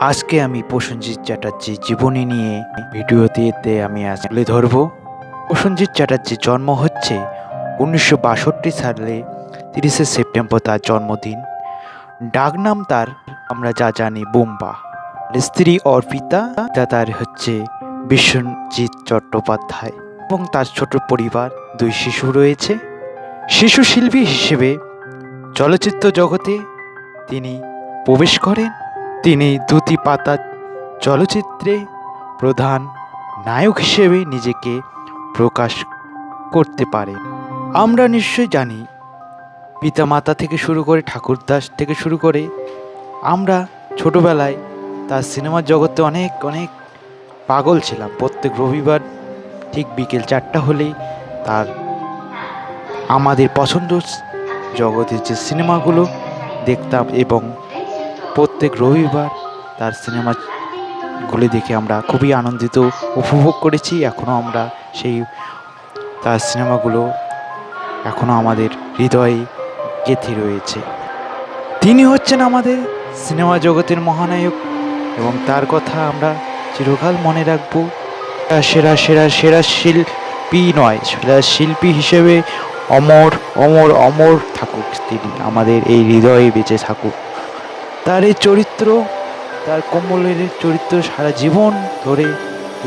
আজকে আমি প্রসেনজিৎ চ্যাটার্জির জীবনী নিয়ে ভিডিওতে আমি আজ তুলে ধরব। প্রসেনজিৎ চ্যাটার্জির জন্ম হচ্ছে 1962 সালে 30শে সেপ্টেম্বর তার জন্মদিন। ডাকনাম তার আমরা যা জানি বুম্বা। স্ত্রী অর্পিতা, তার হচ্ছে বিশ্বজিৎ চট্টোপাধ্যায় এবং তার ছোট পরিবার, 2 শিশু রয়েছে। শিশু শিল্পী হিসেবে চলচ্চিত্র জগতে তিনি প্রবেশ করেন। তিনি দুটি পাতা চলচ্চিত্রে প্রধান নায়ক হিসেবে নিজেকে প্রকাশ করতে পারেন। আমরা নিশ্চয়ই জানি, পিতামাতা থেকে শুরু করে ঠাকুরদাস থেকে শুরু করে আমরা ছোটবেলায় তার সিনেমার জগতে অনেক অনেক পাগল ছিলাম। প্রত্যেক রবিবার ঠিক বিকেল 4টা হলেই তার আমাদের পছন্দ জগতের যে সিনেমাগুলো দেখতাম এবং প্রত্যেক রবিবার তার সিনেমাগুলি দেখে আমরা খুবই আনন্দিত উপভোগ করেছি। এখনও আমরা সেই তার সিনেমাগুলো এখনও আমাদের হৃদয়ে গেঁথে রয়েছে। তিনি হচ্ছেন আমাদের সিনেমা জগতের মহানায়ক এবং তার কথা আমরা চিরকাল মনে রাখব। সেরা সেরা সেরা শিল্পী নয়, সেরা শিল্পী হিসেবে অমর অমর অমর থাকুক তিনি, আমাদের এই হৃদয়ে বেঁচে থাকুক। তার এই চরিত্র, তার কমলের চরিত্র সারা জীবন ধরে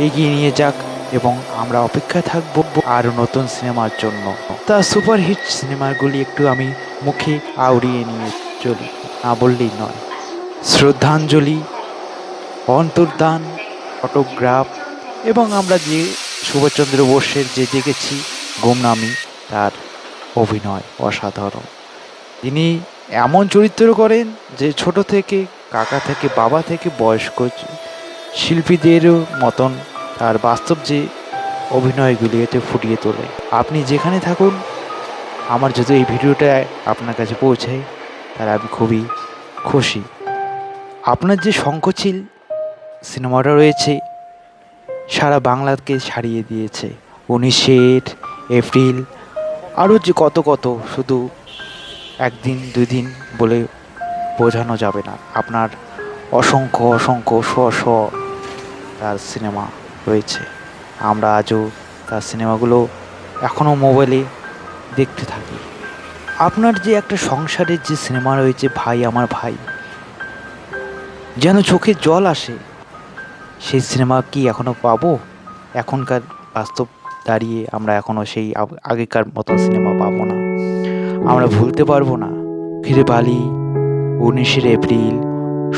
এগিয়ে নিয়ে যাক এবং আমরা অপেক্ষায় থাকব আর নতুন সিনেমার জন্য। তার সুপারহিট সিনেমাগুলি একটু আমি মুখে আওড়িয়ে নিয়ে চলি, না বললেই নয়। শ্রদ্ধাঞ্জলি, অন্তর্ধান, অটোগ্রাফ এবং আমরা যে সুভাষচন্দ্র বোসের যে দেখেছি গুমনামি, তার অভিনয় অসাধারণ। তিনি এমন চরিত্র করেন যে ছোট থেকে কাকা থেকে বাবা থেকে বয়স্ক শিল্পীদেরও মতন তার বাস্তব যে অভিনয়গুলি এতে ফুটিয়ে তোলে। আপনি যেখানে থাকুন, আমার যদি এই ভিডিওটা আপনার কাছে পৌঁছায় তাহলে আমি খুবই খুশি। আপনার যে শঙ্খচিল সিনেমাটা রয়েছে সারা বাংলাকে ছাড়িয়ে দিয়েছে। 19শে এপ্রিল আরও যে কত কত, শুধু একদিন 2 দিন বলে বোঝানো যাবে না। আপনার অসংখ্য অসংখ্য শ তার সিনেমা রয়েছে। আমরা আজও তার সিনেমাগুলো এখনও মোবাইলে দেখতে থাকি। আপনার যে একটা সংসারের যে সিনেমা রয়েছে ভাই আমার ভাই, যেন চোখে জল আসে। সেই সিনেমা কি এখনও পাবো? এখনকার বাস্তব দাঁড়িয়ে আমরা এখনও সেই আগেকার মতো সিনেমা পাবো না, আমরা ভুলতে পারবো না। ফিরে বালি, 19শে এপ্রিল,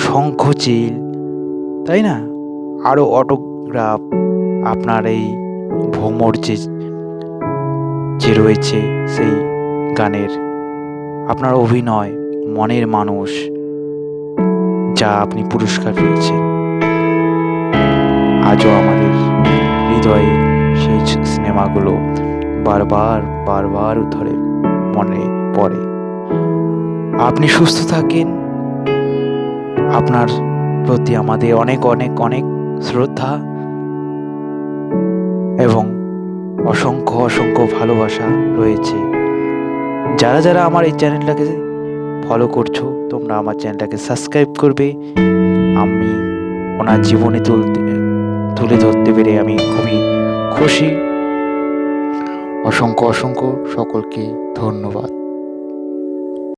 শঙ্খচিল, তাই না? আরও অটোগ্রাফ, আপনার এই ভ্রমর যে রয়েছে সেই গানের, আপনার অভিনয়, মনের মানুষ, যা আপনি পুরস্কার পেয়েছেন, আজও আমাদের হৃদয়ে সেই সিনেমাগুলো বারবার বারবার ধরে মনে পড়ে। আপনি সুস্থ থাকেন। আপনার প্রতি আমাদের অনেক অনেক অনেক শ্রদ্ধা এবং অসংখ্য অসংখ্য ভালোবাসা রয়েছে। যারা যারা আমার এই চ্যানেলটাকে ফলো করছো, তোমরা আমার চ্যানেলটাকে সাবস্ক্রাইব করবে। আমি ওনার জীবনে তুলে ধরতে পেরে আমি খুবই খুশি। অসংখ্য অসংখ্য সকলকে ধন্যবাদ।